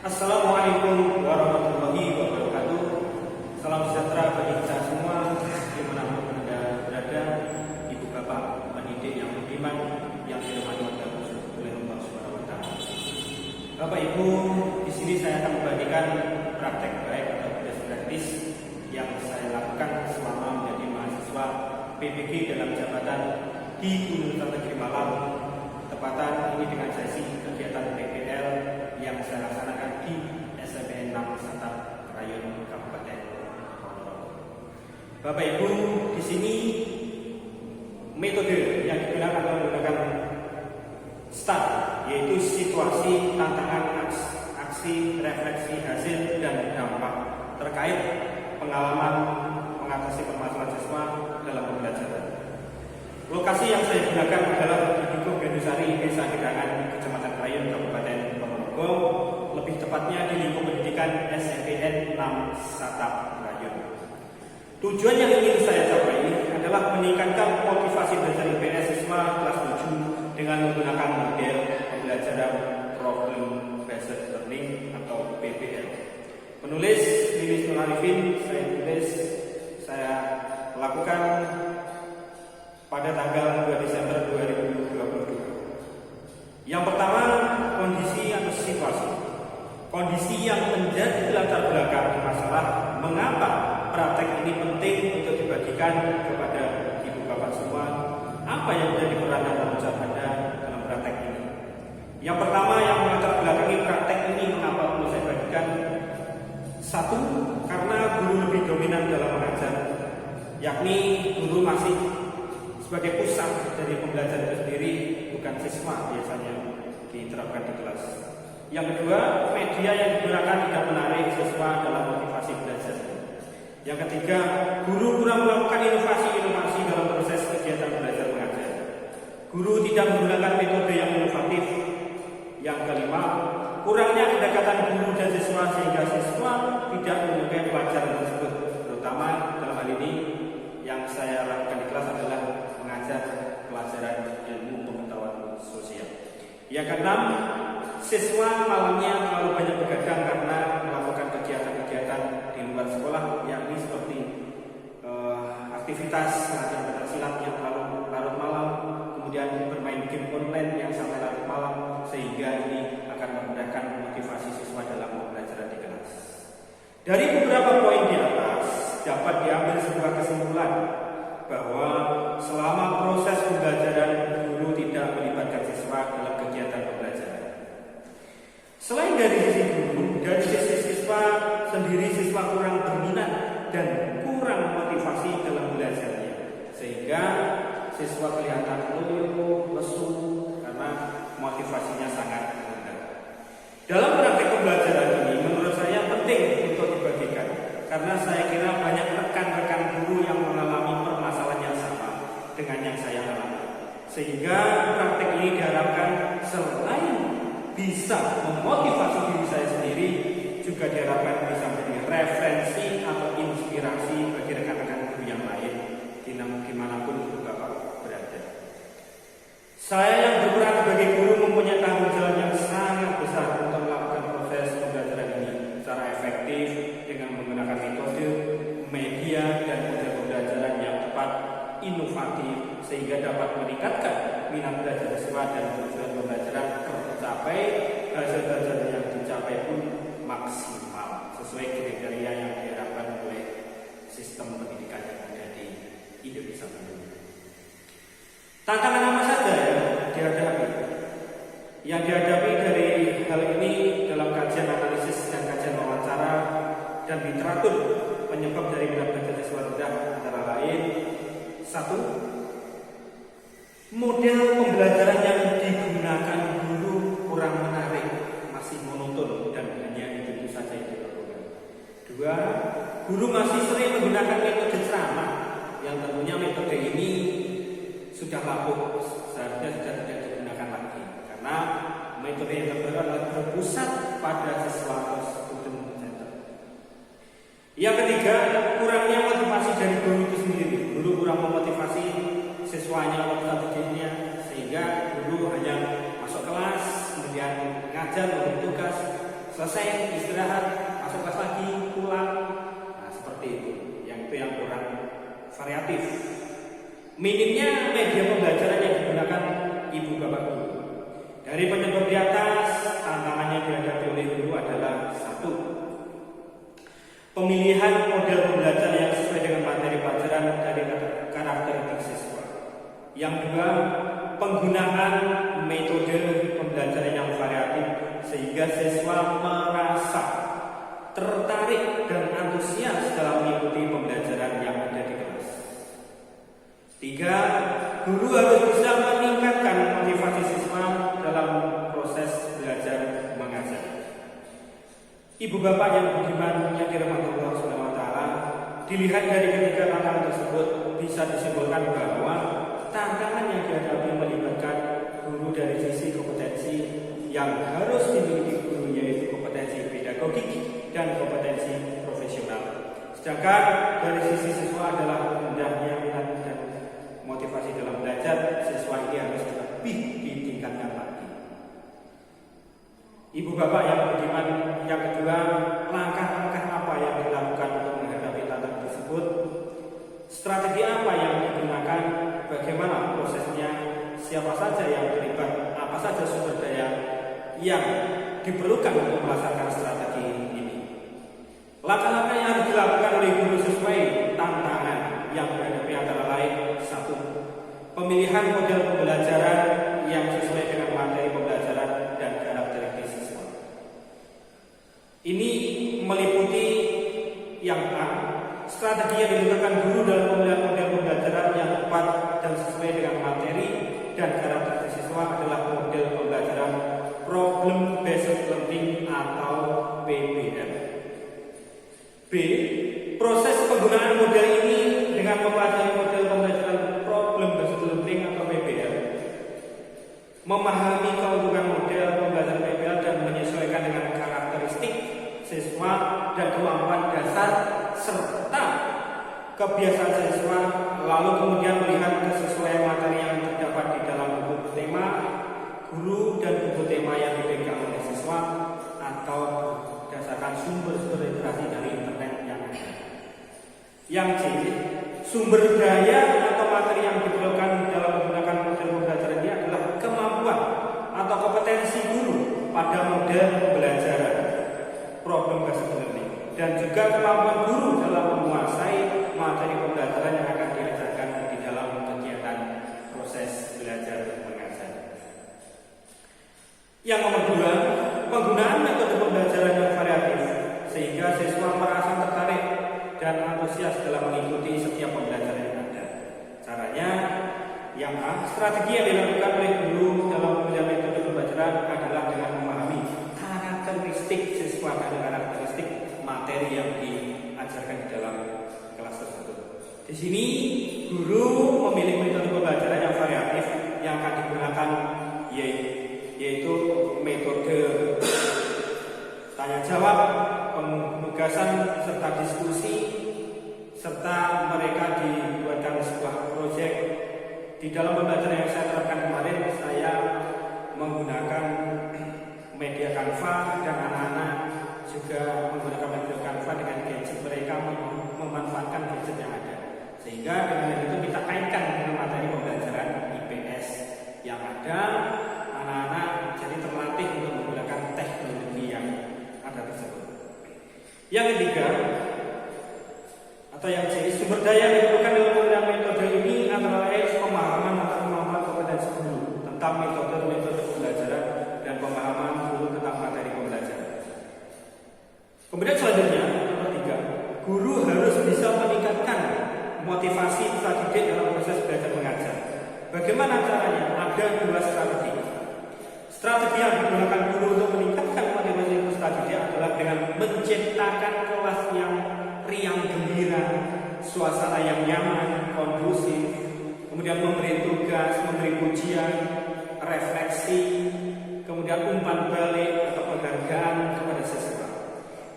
Assalamualaikum warahmatullahi wabarakatuh. Salam sejahtera bagi kita semua dimanapun Anda berada, ibu bapak pendidik yang beriman yang dirahmati oleh Allah Subhanahu wa Ta'ala. Bapak ibu, di sini saya akan membagikan praktek baik atau best practice yang saya lakukan selama menjadi mahasiswa PPG dalam jabatan di Universitas Negeri Malang. Tepatan ini dengan sesi kegiatan PPL yang saya laksanakan di SMPN 6 Satap Rayun Kabupaten Ponorogo. Bapak Ibu, di sini metode yang digunakan adalah menggunakan STAR, yaitu situasi, tantangan, aksi, refleksi, hasil, dan dampak terkait pengalaman mengatasi permasalahan siswa dalam pembelajaran. Lokasi yang saya gunakan adalah di Dukuh Bendusari, Desa Gedangan, Kecamatan Rayun, Kabupaten Ponorogo, lebih tepatnya di lingkup pendidikan SMPN 6 Satap Rayun. Tujuan yang ingin saya capai adalah meningkatkan motivasi belajar IPS siswa kelas 7 dengan menggunakan model pembelajaran Problem Based Learning atau PBL. Penulis Lilis Nur Arifin, saya lakukan pada tanggal 2 Desember 2022. Yang pertama, kondisi atau situasi. Kondisi yang menjadi latar belakang masalah mengapa praktek ini penting untuk dibagikan kepada ibu bapak semua. Apa yang menjadi peran dan tanggung jawab Anda dalam praktek ini? Yang pertama, yang melatar belakangi praktek ini mengapa perlu saya bagikan. Satu, karena guru lebih dominan dalam mengajar, yakni guru masih sebagai pusat dari pembelajaran itu sendiri, bukan siswa biasanya diterapkan di kelas. Yang kedua, media yang digunakan tidak menarik siswa dalam motivasi belajar. Yang ketiga, guru kurang melakukan inovasi dalam proses kegiatan belajar mengajar. Guru tidak menggunakan metode yang inovatif. Yang kelima, kurangnya kedekatan guru dan siswa sehingga siswa tidak menyukai pelajaran tersebut. Terutama dalam hal ini yang saya lakukan di kelas adalah mengajar pelajaran ilmu pengetahuan sosial. Yang keenam, siswa malamnya terlalu banyak begadang karena melakukan kegiatan-kegiatan di luar sekolah, yakni seperti aktivitas latihan pencaksilat yang terlalu larut malam, kemudian bermain game online yang sampai larut malam, sehingga ini akan memudahkan motivasi siswa dalam pembelajaran di kelas. Dari beberapa poin di atas dapat diambil sebuah kesimpulan bahwa selama proses pembelajaran guru tidak melibatkan siswa dalam kegiatan pembelajaran. Selain dari sisi guru, dari sisi siswa sendiri, siswa kurang berminat dan kurang motivasi dalam belajarnya, sehingga siswa kelihatan loyo, lesu karena motivasinya sangat rendah. Dalam praktek pembelajaran ini menurut saya penting untuk dibagikan, karena saya kira banyak rekan-rekan guru yang mengalami permasalahan yang sama dengan yang saya alami. Sehingga praktek ini diharapkan selain bisa memotivasi diri saya sendiri, juga diharapkan bisa menjadi referensi atau inspirasi bagi rekan-rekan guru yang lain dimanapun Bapak berada. Saya yang berperan sebagai guru mempunyai tanggung jawab yang sangat besar untuk melakukan proses pembelajaran ini secara efektif dengan menggunakan metode, media, dan model pembelajaran yang tepat, inovatif, sehingga dapat meningkatkan minat belajar siswa dan tujuan pembelajaran tercapai, hasil belajar yang dicapai pun maksimal sesuai kriteria yang diharapkan oleh sistem pendidikan yang ada di Indonesia tentunya. Tantangan apa saja yang dihadapi? Yang dihadapi dari hal ini dalam kajian analisis dan kajian wawancara dan literatur penyebab dari minat belajar siswa rendah antara lain: satu, model pembelajaran yang digunakan guru kurang menarik, masih monoton dan hanya itu saja yang dilakukan. Dua, guru masih sering menggunakan metode ceramah yang tentunya metode ini sudah lapuk, seharusnya sudah tidak digunakan lagi, karena metode yang terbaru adalah berpusat pada siswa atau student center. Yang ketiga, kurangnya motivasi dari guru itu sendiri. Guru kurang memotivasi siswanya atau strateginya, sehingga guru hanya masuk kelas, kemudian mengajar, memberi tugas, selesai istirahat, masuk kelas lagi, pulang. Nah, seperti itu. Yang kurang variatif. Minimnya media pembelajaran yang digunakan ibu bapak guru. Dari penyebab di atas, tantangan yang dihadapi oleh guru adalah satu, pemilihan model pembelajaran yang sesuai dengan materi pelajaran dari karakteristik siswa. Yang dua, penggunaan metode pembelajaran yang variatif sehingga siswa merasa tertarik dan antusias dalam mengikuti pembelajaran yang ada di kelas. Tiga, guru harus bisa meningkatkan motivasi siswa dalam proses belajar mengajar. Ibu bapak yang budiman yang dirahmati Allah Subhanahu wa taala, dilihat dari ketiga tantangan tersebut bisa disimpulkan bahwa tantangan yang dihadapi melibatkan guru dari sisi kompetensi yang harus dimiliki guru, yaitu kompetensi pedagogik dan kompetensi profesional. Sedangkan dari sisi siswa adalah rendahnya minat dan motivasi dalam belajar, siswa ini harus lebih ditingkatkan lagi. Ibu bapak yang budiman yang kedua, langkah-langkah apa yang dilakukan untuk menghadapi tantangan tersebut? Strategi apa yang digunakan? Bagaimana prosesnya? Siapa saja yang terlibat? Apa saja sumber daya yang diperlukan untuk melaksanakan strategi ini? Langkah-langkah yang harus dilakukan oleh guru sesuai tantangan yang dihadapi antara lain: satu, pemilihan model pembelajaran yang sesuai dengan materi pembelajaran dan karakteristik siswa. Ini meliputi yang A, strategi yang digunakan guru dalam pemilihan model pembelajaran yang tepat dan sesuai dengan materi dan karakteristik siswa adalah model pembelajaran problem based learning atau PBL. B, proses penggunaan model ini dengan mempelajari model pembelajaran problem based learning atau PBL, memahami keuntungan model pembelajaran PBL dan menyesuaikan dengan karakteristik siswa dan kemampuan dasar serta kebiasaan siswa, lalu kemudian melihat kesesuaian materi yang terdapat di dalam buku tema guru dan buku tema yang dipegang oleh siswa atau berdasarkan sumber-sumber literasi dari internet yang ada. Yang C, sumber daya atau materi yang diperlukan dalam menggunakan model pembelajaran ini adalah kemampuan atau kompetensi guru pada model pembelajaran problem based learning dan juga kemampuan guru dalam menguasai materi pembelajaran yang akan diajarkan di dalam kegiatan proses belajar mengajar. Yang nomor dua, penggunaan metode pembelajaran yang variatif sehingga siswa merasa tertarik dan antusias dalam mengikuti setiap pembelajaran yang ada. Caranya, yang A, strategi yang dilakukan oleh guru dalam pemilihan metode pembelajaran adalah dengan memahami karakteristik siswa dan karakteristik materi yang diajarkan di dalam kelas tersebut. Di sini guru memilih metode pembelajaran yang variatif yang akan digunakan yaitu metode tanya jawab, penugasan serta diskusi, serta mereka dibuatkan sebuah proyek. Di dalam pembelajaran yang saya terapkan kemarin, saya menggunakan media Canva dan anak-anak juga menggunakan media Canva dengan gadget mereka, memanfaatkan gadget yang ada. Sehingga dengan itu kita kaitkan dengan materi pembelajaran IPS yang ada, anak-anak jadi terlatih untuk menggunakan teknologi yang ada tersebut. Yang ketiga, atau yang C, sumber daya yang diperlukan dalam penggunaan metode ini antara lain pemahaman atau kemampuan kompetensi guru tentang metode pembelajaran dan pemahaman guru tentang materi pembelajaran. Kemudian selanjutnya, nomor 3, guru harus bisa meningkatkan motivasi peserta didik dalam proses belajar mengajar. Bagaimana caranya? Ada dua strategi. Strategi yang digunakan guru untuk meningkatkan motivasi peserta didik adalah dengan menciptakan kelas yang riang gembira, suasana yang nyaman, kondusif, kemudian memberi tugas, memberi ujian, refleksi, kemudian umpan balik atau penghargaan kepada siswa.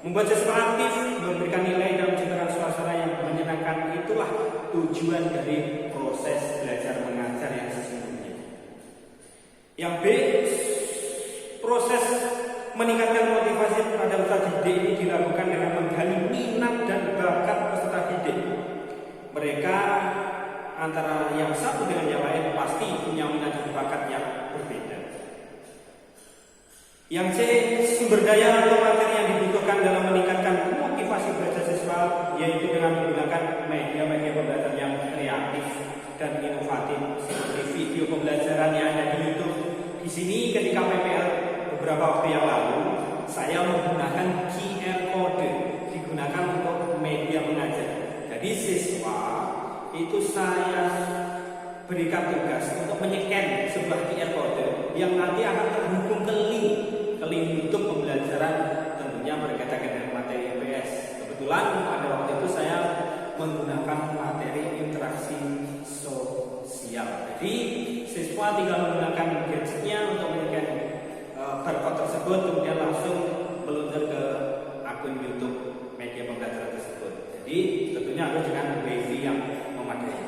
Membuat siswa aktif, memberikan nilai dan menciptakan suasana yang menyenangkan, itulah tujuan dari proses belajar mengajar yang sesungguhnya. Yang B, proses meningkatkan motivasi ini dilakukan dengan menggali minat dan bakat peserta didik. Mereka antara yang satu dengan yang lain pasti punya minat dan bakat yang berbeda. Yang C, sumber daya atau materi yang dibutuhkan dalam meningkatkan motivasi belajar siswa yaitu dengan menggunakan media-media pembelajaran yang kreatif dan inovatif seperti video pembelajaran yang ada di YouTube. Di sini ketika PPL beberapa waktu yang lalu saya menggunakan QR code digunakan untuk media mengajar. Jadi siswa itu saya berikan tugas untuk menyekan sebuah QR code yang nanti akan terhubung ke link YouTube pembelajaran tentunya berkaitan dengan materi IPS. Kebetulan pada waktu itu saya menggunakan materi interaksi sosial. Jadi siswa tinggal menggunakan gadgetnya untuk menyekan barcode tersebut, kemudian langsung meluncur ke akun YouTube media pembelajaran tersebut. Jadi tentunya harus dengan WiFi yang memadai.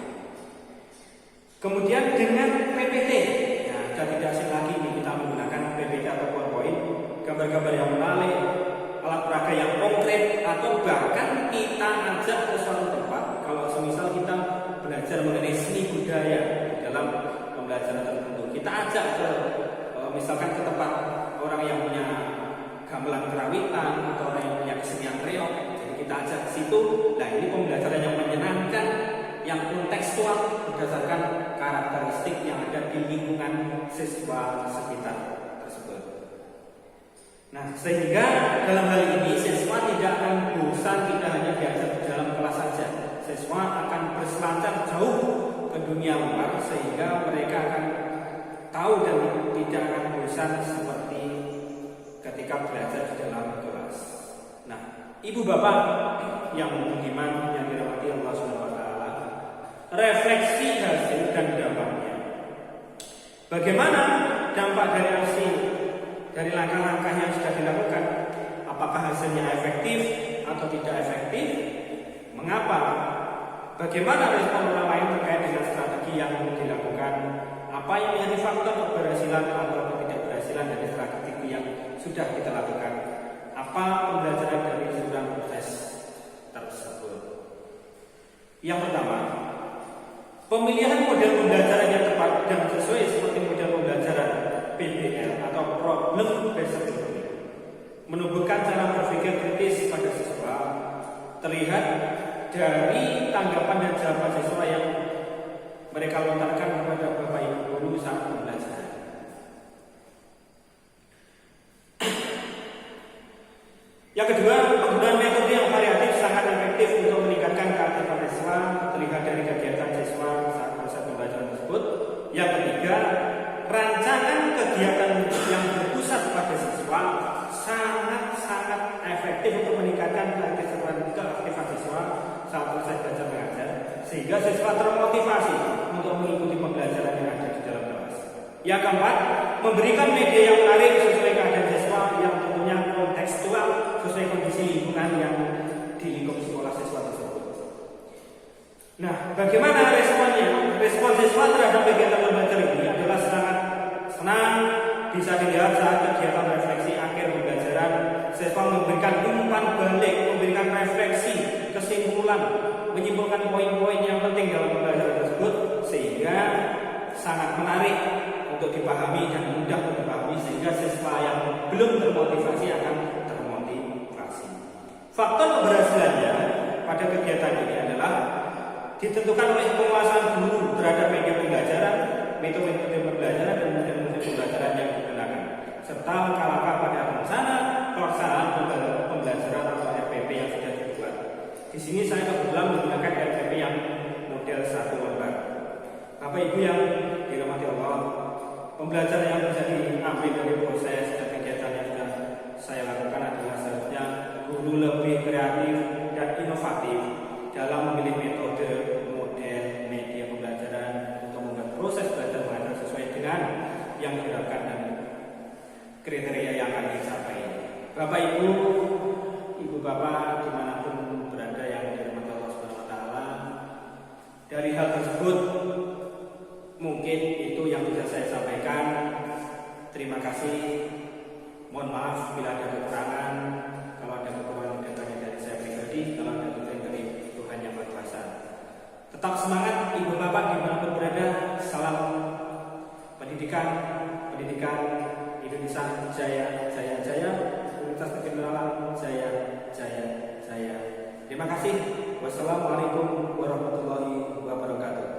Kemudian dengan PPT, nah sudah tidak asing lagi kita menggunakan PPT atau PowerPoint, gambar-gambar yang menarik, alat peraga yang konkret, atau bahkan kita ajak ke suatu tempat. Kalau semisal kita belajar mengenai seni budaya dalam pembelajaran tertentu, kita ajak ke misalkan ke tempat orang yang punya gamelan kerawitan atau orang yang punya kesenian reog. Jadi kita ajak ke situ. Nah ini pembelajaran yang menyenangkan, yang kontekstual berdasarkan karakteristik yang ada di lingkungan siswa sekitar tersebut. Nah sehingga dalam hal ini siswa tidak akan bosan tidak hanya diajar di dalam kelas saja. Siswa akan berselancar jauh ke dunia luar sehingga mereka akan tahu dan tidak akan bosan seperti ketika belajar di dalam kelas. Nah, ibu bapak yang beriman yang dirahmati Allah Subhanahu wa taala, refleksi hasil dan dampaknya. Bagaimana dampak dari aksi dari langkah-langkah yang sudah dilakukan? Apakah hasilnya efektif atau tidak efektif? Mengapa? Bagaimana respon orang lain terkait dengan strategi yang dilakukan? Apa yang menjadi faktor keberhasilan atau ketidakberhasilan dari strategi yang sudah kita lakukan? Apa pembelajaran dari sebuah proses tersebut? Yang pertama, pemilihan model pembelajaran yang tepat dan sesuai seperti model pembelajaran PBL atau Problem Based Learning menumbuhkan cara berpikir kritis pada siswa terlihat dari tanggapan dan jawaban siswa yang mereka lontarkan kepada Bapak Ibu guru saat pembelajaran. Yang kedua, penggunaan metode yang variatif sangat efektif untuk meningkatkan keaktifan siswa terlihat dari kegiatan siswa saat proses pembelajaran tersebut. Yang ketiga, rancangan kegiatan yang berpusat pada siswa sangat efektif untuk meningkatkan keaktifan siswa saat proses belajar mengajar, sehingga siswa termotivasi untuk mengikuti pembelajaran yang ada di dalam kelas. Yang keempat, memberikan media yang menarik sesuai keadaan siswa yang tentunya kontekstual sesuai kondisi lingkungan yang di lingkup sekolah siswa tersebut. Nah, bagaimana responnya? Respon siswa terhadap kegiatan belajar ini adalah sangat senang. Bisa dilihat saat kegiatan refleksi akhir pembelajaran, siswa memberikan umpan balik, memberikan refleksi, kesimpulan, menyimpulkan poin-poin yang penting dalam pembelajaran tersebut, sehingga sangat menarik untuk dipahami dan mudah untuk dipahami, sehingga siswa yang belum termotivasi akan termotivasi. Faktor keberhasilannya pada kegiatan ini adalah ditentukan oleh penguasaan guru terhadap media pembelajaran, metode pembelajaran dan metode pembelajaran yang digunakan, serta langkah-langkah pada rencana pelaksanaan pembelajaran atau RPP yang sudah dibuat. Di sini saya kebetulan menggunakan RPP yang model 1 lembar. Bapak Ibu yang dirahmati Allah, pembelajaran yang bisa diambil dari proses dan kegiatan yang sudah saya lakukan adalah seharusnya guru lebih kreatif dan inovatif dalam memilih metode, model, media pembelajaran untuk membuat proses belajar mengajar sesuai dengan yang diharapkan dan kriteria yang akan dicapai. Bapak Ibu, Ibu Bapak dimanapun berada yang dirahmati Allah Subhanahu wa taala, dari hal tersebut mungkin itu yang bisa saya sampaikan. Terima kasih. Mohon maaf bila ada kekurangan. Kalau ada kekurangan datangnya dari saya pribadi, kalau ada kekurangan dari Tuhan yang Maha Kuasa. Tetap semangat ibu bapak dimanapun berada. Salam pendidikan Indonesia jaya jaya jaya, Universitas Kegeneralan jaya jaya jaya. Terima kasih. Wassalamualaikum warahmatullahi wabarakatuh.